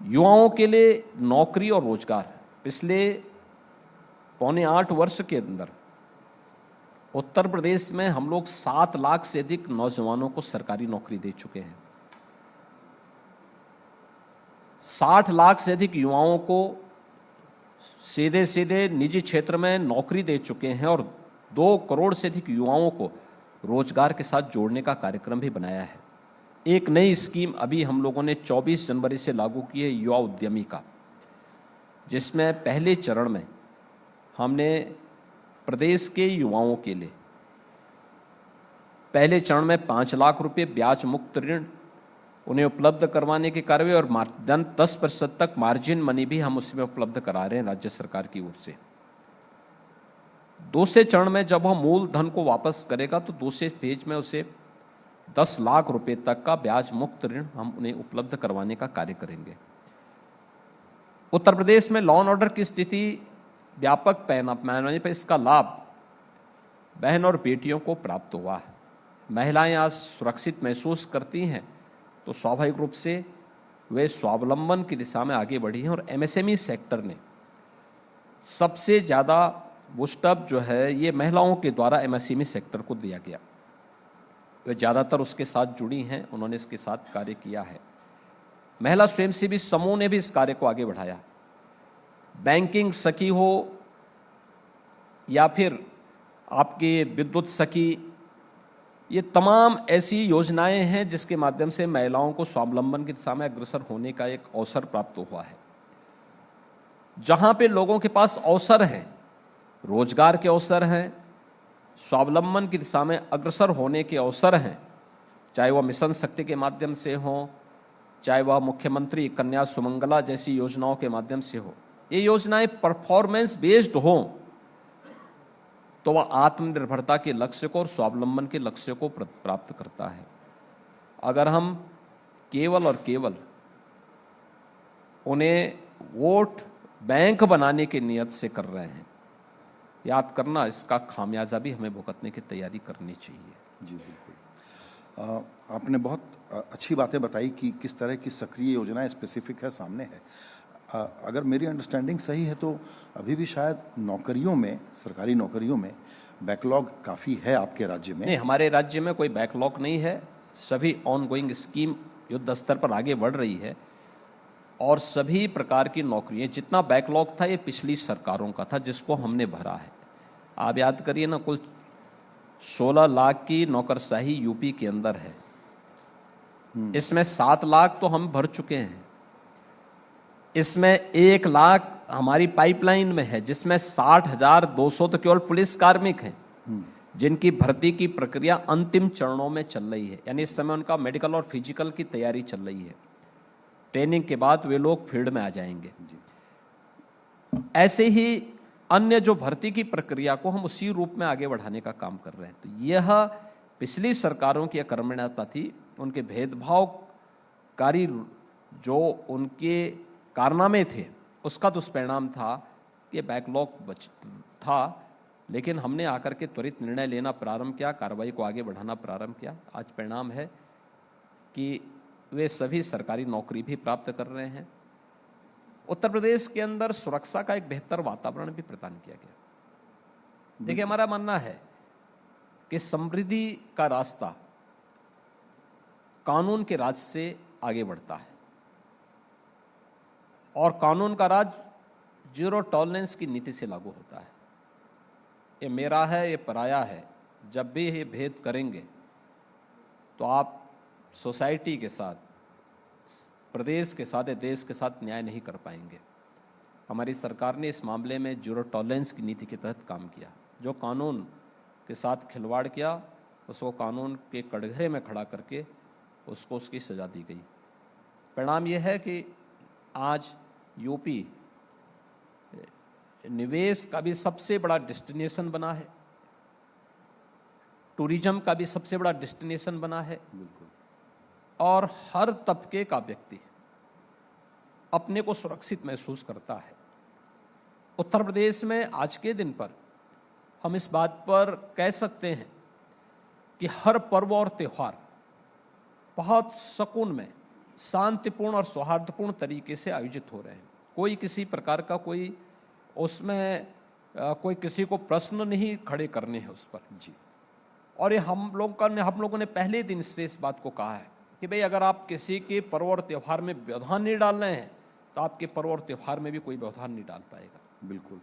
युवाओं के लिए नौकरी और रोजगार, पिछले पौने 8 वर्ष के अंदर उत्तर प्रदेश में हम लोग 7 लाख से अधिक नौजवानों को सरकारी नौकरी दे चुके हैं। 60 लाख से अधिक युवाओं को सीधे सीधे निजी क्षेत्र में नौकरी दे चुके हैं और 2 करोड़ से अधिक युवाओं को रोजगार के साथ जोड़ने का कार्यक्रम भी बनाया है। एक नई स्कीम अभी हम लोगों ने 24 जनवरी से लागू की है, युवा उद्यमी का, जिसमें पहले चरण में हमने प्रदेश के युवाओं के लिए पहले चरण में 5 लाख रुपए ब्याज मुक्त ऋण उन्हें उपलब्ध करवाने के कार्य और 10% तक मार्जिन मनी भी हम उसमें उपलब्ध करा रहे हैं राज्य सरकार की ओर से। दूसरे चरण में जब हम मूल धन को वापस करेगा तो दूसरे फेज में उसे 10 लाख रुपए तक का ब्याज मुक्त ऋण हम उन्हें उपलब्ध करवाने का कार्य करेंगे। उत्तर प्रदेश में लॉ एंड ऑर्डर की स्थिति व्यापक पैमाने पर इसका लाभ बहन और बेटियों को प्राप्त हुआ है। महिलाएं आज सुरक्षित महसूस करती हैं तो स्वाभाविक रूप से वे स्वावलंबन की दिशा में आगे बढ़ी हैं और एमएसएमई सेक्टर ने सबसे ज़्यादा बूस्टअप जो है ये महिलाओं के द्वारा एमएसएमई सेक्टर को दिया गया। वे ज़्यादातर उसके साथ जुड़ी हैं, उन्होंने इसके साथ कार्य किया है। महिला स्वयंसेवी समूह ने भी इस कार्य को आगे बढ़ाया। बैंकिंग सखी हो या फिर आपके विद्युत सखी, ये तमाम ऐसी योजनाएं हैं जिसके माध्यम से महिलाओं को स्वावलंबन की दिशा में अग्रसर होने का एक अवसर प्राप्त हुआ है। जहां पे लोगों के पास अवसर है, रोजगार के अवसर हैं, स्वावलंबन की दिशा में अग्रसर होने के अवसर हैं, चाहे वह मिशन शक्ति के माध्यम से हो, चाहे वह मुख्यमंत्री कन्या सुमंगला जैसी योजनाओं के माध्यम से हो, ये योजनाएं परफॉर्मेंस बेस्ड हो तो वह आत्मनिर्भरता के लक्ष्य को और स्वावलंबन के लक्ष्य को प्राप्त करता है। अगर हम केवल और केवल उन्हें वोट बैंक बनाने की नियत से कर रहे हैं, याद करना इसका खामियाजा भी हमें भुगतने की तैयारी करनी चाहिए। जी बिल्कुल, आपने बहुत अच्छी बातें बताई कि किस तरह की सक्रिय योजनाएं स्पेसिफिक है, सामने है। अगर मेरी अंडरस्टैंडिंग सही है तो अभी भी शायद नौकरियों में, सरकारी नौकरियों में बैकलॉग काफ़ी है आपके राज्य में। नहीं, हमारे राज्य में कोई बैकलॉग नहीं है। सभी ऑनगोइंग स्कीम युद्ध स्तर पर आगे बढ़ रही है और सभी प्रकार की नौकरियां, जितना बैकलॉग था ये पिछली सरकारों का था जिसको हमने भरा है। आप याद करिए ना, कुल 16 लाख की नौकरशाही यूपी के अंदर है, इसमें 7 लाख तो हम भर चुके हैं, इसमें 1 लाख हमारी पाइपलाइन में है, जिसमें 60,200 तो केवल पुलिस कार्मिक हैं जिनकी भर्ती की प्रक्रिया अंतिम चरणों में चल रही है। यानी इस समय उनका मेडिकल और फिजिकल की तैयारी चल रही है। ट्रेनिंग के बाद वे लोग फील्ड में आ जाएंगे। ऐसे ही अन्य जो भर्ती की प्रक्रिया को हम उसी रूप में आगे बढ़ाने का काम कर रहे हैं। तो यह पिछली सरकारों की अकर्मण्यता थी, उनके भेदभावकारी जो उनके कारनामे थे, उसका दुष्परिणाम था कि बैकलॉग था। लेकिन हमने आकर के त्वरित निर्णय लेना प्रारंभ किया, कार्रवाई को आगे बढ़ाना प्रारंभ किया। आज परिणाम है कि वे सभी सरकारी नौकरी भी प्राप्त कर रहे हैं। उत्तर प्रदेश के अंदर सुरक्षा का एक बेहतर वातावरण भी प्रदान किया गया। देखिए, हमारा मानना है कि समृद्धि का रास्ता कानून के राज से आगे बढ़ता है और कानून का राज जीरो टॉलरेंस की नीति से लागू होता है। ये मेरा है, ये पराया है, जब भी ये भेद करेंगे तो आप सोसाइटी के साथ, प्रदेश के साथ, देश के साथ न्याय नहीं कर पाएंगे। हमारी सरकार ने इस मामले में जीरो टॉलरेंस की नीति के तहत काम किया। जो कानून के साथ खिलवाड़ किया उसको कानून के कटघरे में खड़ा करके उसको उसकी सज़ा दी गई। परिणाम यह है कि आज यूपी निवेश का भी सबसे बड़ा डेस्टिनेशन बना है, टूरिज्म का भी सबसे बड़ा डेस्टिनेशन बना है। बिल्कुल। और हर तबके का व्यक्ति अपने को सुरक्षित महसूस करता है। उत्तर प्रदेश में आज के दिन पर हम इस बात पर कह सकते हैं कि हर पर्व और त्यौहार बहुत सुकून में, शांतिपूर्ण और सौहार्दपूर्ण तरीके से आयोजित हो रहे हैं। कोई किसी प्रकार का कोई उसमें कोई किसी को प्रश्न नहीं खड़े करने हैं उस पर जी। और ये हम लोगों ने पहले दिन से इस बात को कहा है कि भाई अगर आप किसी के पर्व और त्यौहार में व्यवधान नहीं डाल रहे हैं तो आपके पर्व और त्यौहार में भी कोई व्यवधान नहीं डाल पाएगा। बिल्कुल।